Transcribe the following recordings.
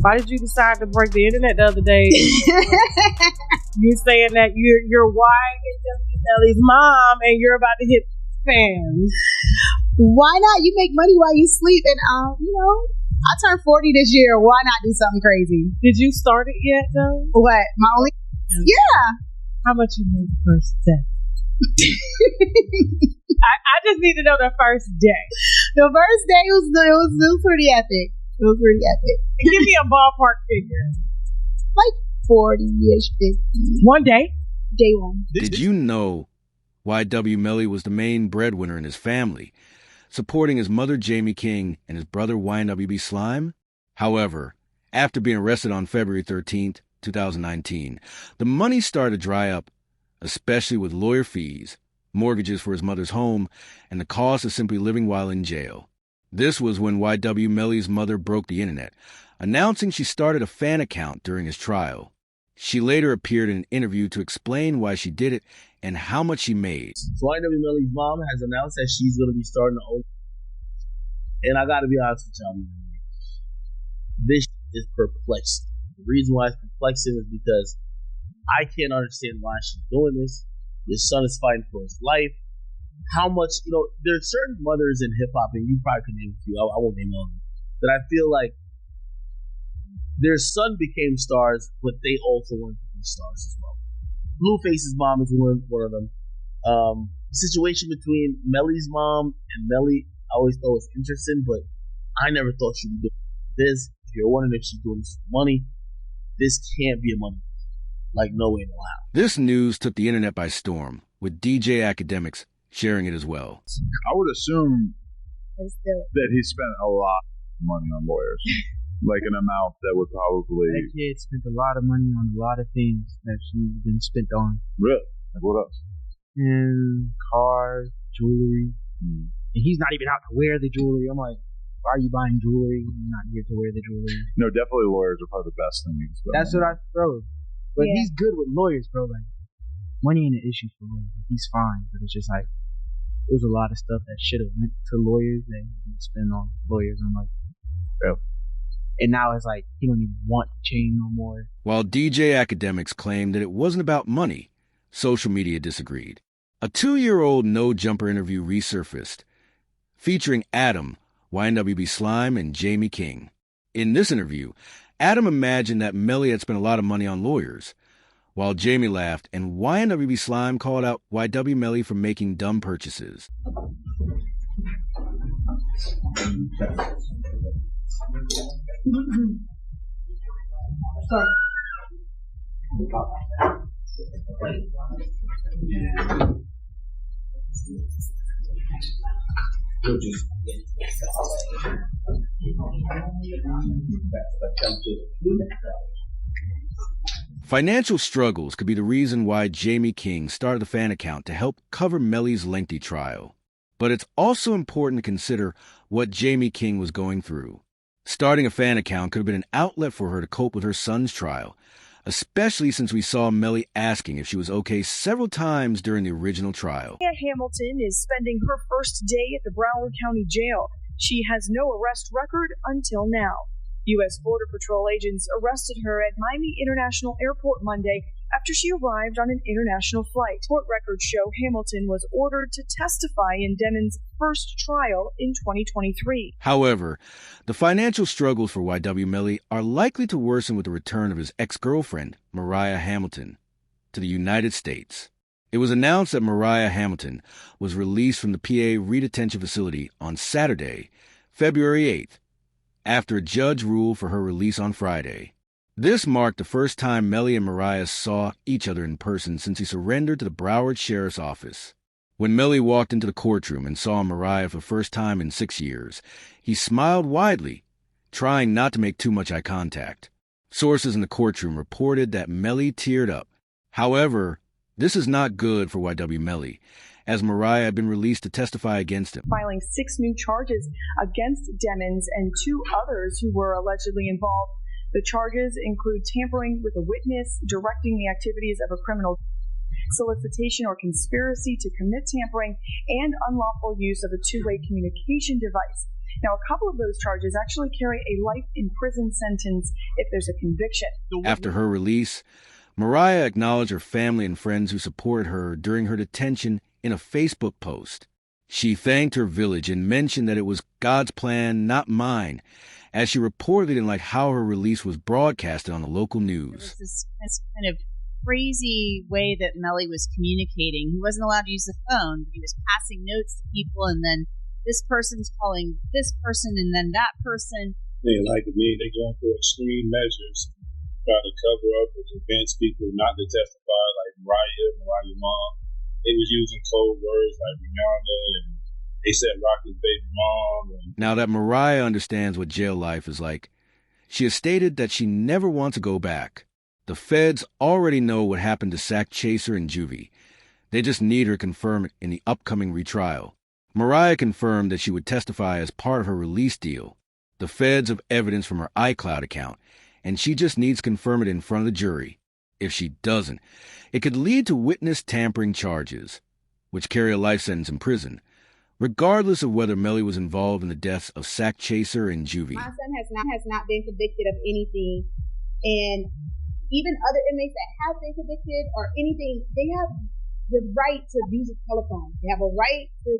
Why did you decide to break the internet the other day? You're saying that you're YNW Melly's mom and you're about to hit fans. Why not? You make money while you sleep, and I turned 40 this year. Why not do something crazy? Did you start it yet, though? What? My only? Yeah. How much you made the first day? I just need to know the first day. The first day was pretty epic. It was pretty epic. Give me a ballpark figure. Like 40-ish, 50. One day? Day one. Did you know YNW Melly was the main breadwinner in his family, supporting his mother Jamie King and his brother YNW BSlime? However, after being arrested on February 13th, 2019, the money started to dry up, especially with lawyer fees, mortgages for his mother's home, and the cost of simply living while in jail. This was when YNW Melly's mother broke the internet, announcing she started a fan account during his trial. She later appeared in an interview to explain why she did it and how much she made. So YNW Melly's mom has announced that she's going to be starting an own. And I got to be honest with y'all, man. This is perplexing. The reason why it's perplexing is because I can't understand why she's doing this. Your son is fighting for his life. How much, there's certain mothers in hip hop, and you probably can name a few, I won't name all of them, that I feel like their son became stars, but they also wanted to be stars as well. Blueface's mom is one of them. The situation between Melly's mom and Melly, I always thought was interesting, but I never thought she would do this. If you're wondering if she's doing this for money, this can't be a money. Like, no way, no how. This news took the internet by storm, with DJ Academics sharing it as well. I would assume that he spent a lot of money on lawyers. Like an amount that would probably... That kid spent a lot of money on a lot of things that she's been spent on. Really? Like what else? And cars, jewelry. And he's not even out to wear the jewelry. I'm like, why are you buying jewelry? You're not here to wear the jewelry. No, definitely lawyers are probably the best thing you can spend. That's what I throw. But he's good with lawyers, bro. Like, money ain't an issue for lawyers. He's fine. But it's just like, there's a lot of stuff that should have went to lawyers that he didn't spend on lawyers. I'm like, bro. And now it's like, he don't even want to change no more. While DJ Academics claimed that it wasn't about money, social media disagreed. A 2-year-old no-jumper interview resurfaced, featuring Adam, YNW BSlime, and Jamie King. In this interview, Adam imagined that Melly had spent a lot of money on lawyers, while Jamie laughed, and YNW BSlime called out YNW Melly for making dumb purchases. Financial struggles could be the reason why Jamie King started a fan account to help cover Melly's lengthy trial. But it's also important to consider what Jamie King was going through. Starting a fan account could have been an outlet for her to cope with her son's trial, especially since we saw Melly asking if she was okay several times during the original trial. Hamilton is spending her first day at the Broward County Jail. She has no arrest record until now. U.S. Border Patrol agents arrested her at Miami International Airport Monday after she arrived on an international flight. Court records show Hamilton was ordered to testify in Demon's first trial in 2023. However, the financial struggles for YNW Melly are likely to worsen with the return of his ex-girlfriend, Mariah Hamilton, to the United States. It was announced that Mariah Hamilton was released from the PA Redetention Facility on Saturday, February 8th, after a judge ruled for her release on Friday. This marked the first time Melly and Mariah saw each other in person since he surrendered to the Broward Sheriff's Office. When Melly walked into the courtroom and saw Mariah for the first time in 6 years, he smiled widely, trying not to make too much eye contact. Sources in the courtroom reported that Melly teared up. However, this is not good for YNW Melly, as Mariah had been released to testify against him. Filing 6 new charges against Demons and 2 others who were allegedly involved. The charges include tampering with a witness, directing the activities of a criminal, solicitation or conspiracy to commit tampering, and unlawful use of a two-way communication device. Now, a couple of those charges actually carry a life in prison sentence if there's a conviction. After her release, Mariah acknowledged her family and friends who supported her during her detention in a Facebook post. She thanked her village and mentioned that it was God's plan, not mine, as she reportedly didn't like how her release was broadcasted on the local news. There was this kind of crazy way that Melly was communicating. He wasn't allowed to use the phone, but he was passing notes to people, and then this person's calling this person, and then that person. They like to me, they're going for extreme measures, trying to cover up or convince people not to testify, like Mariah mom. They was using code words like Rihanna, and they said Rocky's baby mom. Now that Mariah understands what jail life is like, she has stated that she never wants to go back. The feds already know what happened to Sack Chaser and Juvie. They just need her confirmed in the upcoming retrial. Mariah confirmed that she would testify as part of her release deal. The feds have evidence from her iCloud account, and she just needs to confirm it in front of the jury. If she doesn't, it could lead to witness tampering charges, which carry a life sentence in prison, regardless of whether Melly was involved in the deaths of Sack Chaser and Juvie. My son has not been convicted of anything, and even other inmates that have been convicted or anything, they have the right to use a telephone. They have a right to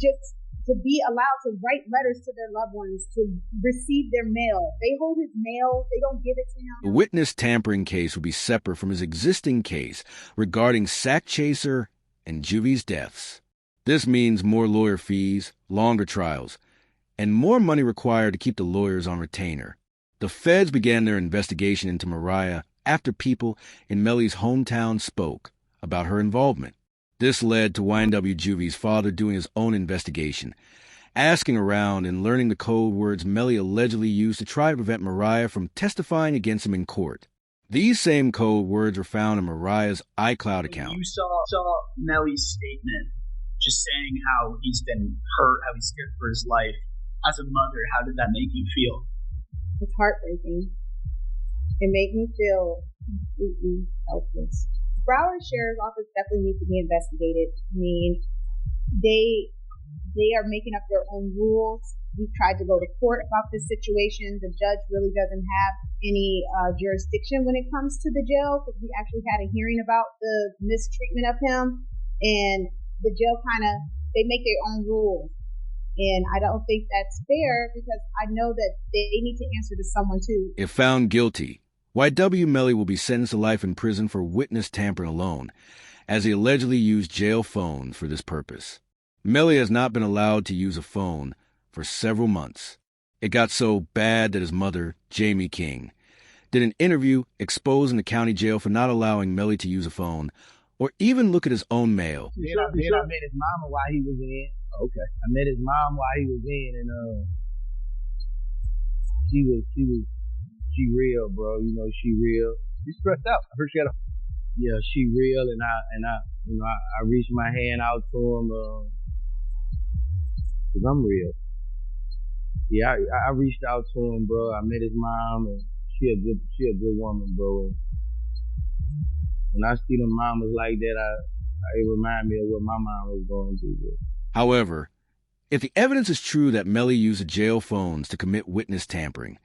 just to be allowed to write letters to their loved ones, to receive their mail. They hold his mail. They don't give it to him. The witness tampering case would be separate from his existing case regarding Sack Chaser and Juvie's deaths. This means more lawyer fees, longer trials, and more money required to keep the lawyers on retainer. The feds began their investigation into Mariah after people in Melly's hometown spoke about her involvement. This led to YNW Juvie's father doing his own investigation, asking around and learning the code words Melly allegedly used to try to prevent Mariah from testifying against him in court. These same code words were found in Mariah's iCloud account. You saw Melly's statement just saying how he's been hurt, how he's scared for his life. As a mother, how did that make you feel? It's heartbreaking. It made me feel completely helpless. Broward Sheriff's Office definitely needs to be investigated. I mean, they are making up their own rules. We've tried to go to court about this situation. The judge really doesn't have any jurisdiction when it comes to the jail, because we actually had a hearing about the mistreatment of him, and the jail they make their own rules. And I don't think that's fair, because I know that they need to answer to someone too. If found guilty, YNW Melly will be sentenced to life in prison for witness tampering alone, as he allegedly used jail phones for this purpose. Melly has not been allowed to use a phone for several months. It got so bad that his mother, Jamie King, did an interview exposing the county jail for not allowing Melly to use a phone or even look at his own mail. I met his mama while he was in. Okay. I met his mom while he was in, and she real, bro. You know, she real. She's stressed out. I heard she had a... Yeah, she real, and I reached my hand out to him, cause I'm real. Yeah, I reached out to him, bro. I met his mom, and she a good woman, bro. When I see them mamas like that, it remind me of what my mom was going through. Bro. However, if the evidence is true that Melly used the jail phones to commit witness tampering,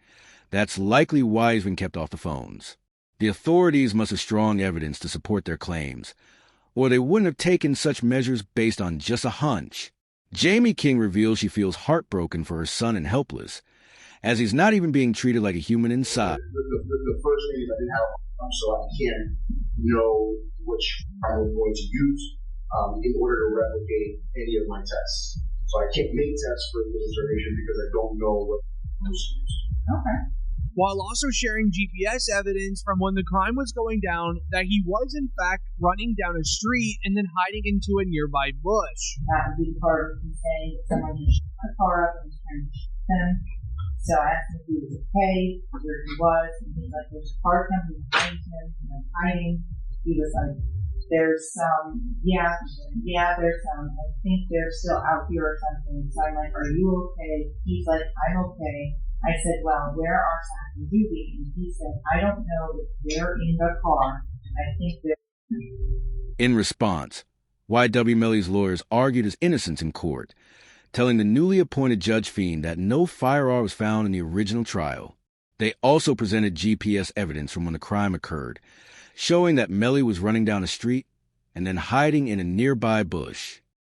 that's likely why he's been kept off the phones. The authorities must have strong evidence to support their claims, or they wouldn't have taken such measures based on just a hunch. Jamie King reveals she feels heartbroken for her son and helpless, as he's not even being treated like a human inside. The first thing is I didn't have a phone, so I can't know which I was going to use in order to replicate any of my tests. So I can't make tests for this information because I don't know what I was used. Okay. While also sharing GPS evidence from when the crime was going down that he was in fact running down a street and then hiding into a nearby bush. That would be part of him saying someone just shot the car up and was trying to shoot him. So I asked him if he was okay, where he was, and he's like, there's a car coming behind him, and I'm hiding. He was like, there's some, there's some, I think they're still out here or something. So I'm like, are you okay? He's like, I'm okay. I said, well, where are Sam and Juvie? And he said, I don't know if they're in the car. I think they're... In response, YNW Melly's lawyers argued his innocence in court, telling the newly appointed Judge Fiend that no firearm was found in the original trial. They also presented GPS evidence from when the crime occurred, showing that Melly was running down a street and then hiding in a nearby bush.